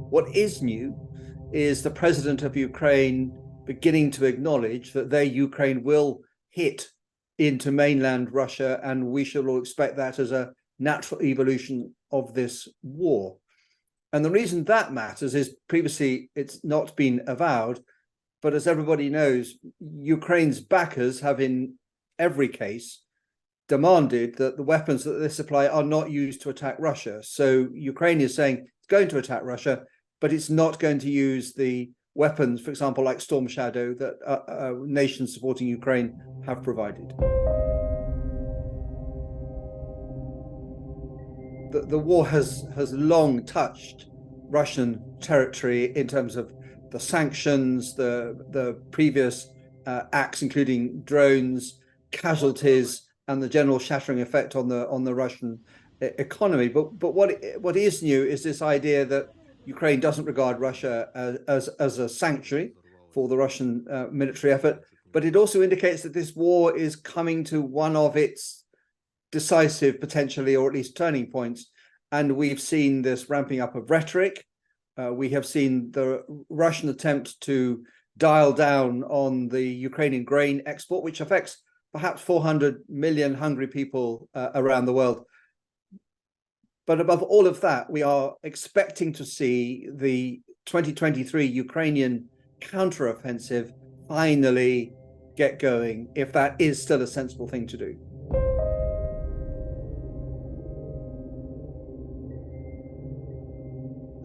What is new is the president of Ukraine beginning to acknowledge that their Ukraine will hit into mainland Russia, and we should all expect that as a natural evolution of this war. And the reason that matters is previously it's not been avowed, but as everybody knows, Ukraine's backers have in every case demanded that the weapons that they supply are not used to attack Russia. So Ukraine is saying it's going to attack Russia, but it's not going to use the weapons, for example, like Storm Shadow, that nations supporting Ukraine have provided. The war has long touched Russian territory in terms of the sanctions, the previous acts, including drones, casualties, and the general shattering effect on the Russian economy. But what is new is this idea that Ukraine doesn't regard Russia as a sanctuary for the Russian military effort, but it also indicates that this war is coming to one of its decisive, potentially, or at least turning points. And we've seen this ramping up of rhetoric. We have seen the Russian attempt to dial down on the Ukrainian grain export, which affects perhaps 400 million hungry people around the world. But above all of that, we are expecting to see the 2023 Ukrainian counteroffensive finally get going, if that is still a sensible thing to do.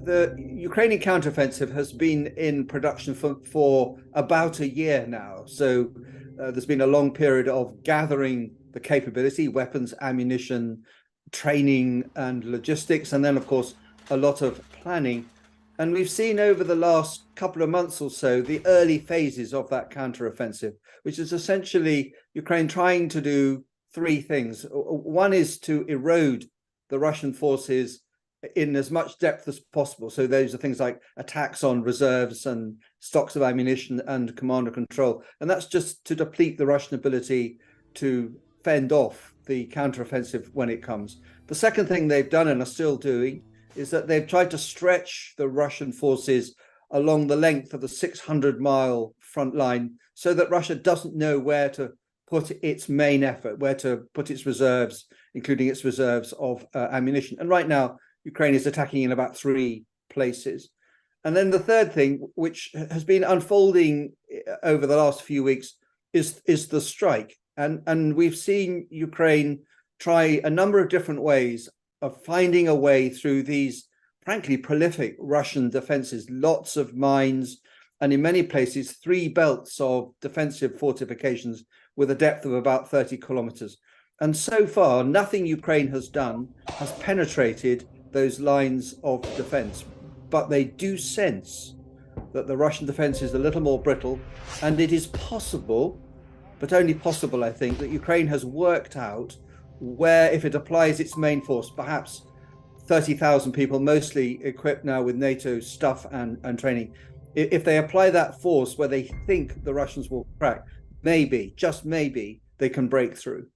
The Ukrainian counteroffensive has been in production for about a year now. So there's been a long period of gathering the capability, weapons, ammunition, training, and logistics, and then, of course, a lot of planning. And we've seen over the last couple of months or so the early phases of that counteroffensive, which is essentially Ukraine trying to do three things. One is to erode the Russian forces in as much depth as possible. So those are things like attacks on reserves and stocks of ammunition and command and control. And that's just to deplete the Russian ability to fend off the counteroffensive when it comes. The second thing they've done and are still doing is that they've tried to stretch the Russian forces along the length of the 600-mile front line so that Russia doesn't know where to put its main effort, where to put its reserves, including its reserves of ammunition. And right now, Ukraine is attacking in about 3 places. And then the third thing, which has been unfolding over the last few weeks, is the strike. And we've seen Ukraine try a number of different ways of finding a way through these, frankly, prolific Russian defenses, lots of mines, and in many places, 3 belts of defensive fortifications with a depth of about 30 kilometers. And so far, nothing Ukraine has done has penetrated those lines of defense, but they do sense that the Russian defense is a little more brittle, and it is possible, but only possible, I think, that Ukraine has worked out where, if it applies its main force, perhaps 30,000 people, mostly equipped now with NATO stuff and training, if they apply that force where they think the Russians will crack, maybe, just maybe, they can break through.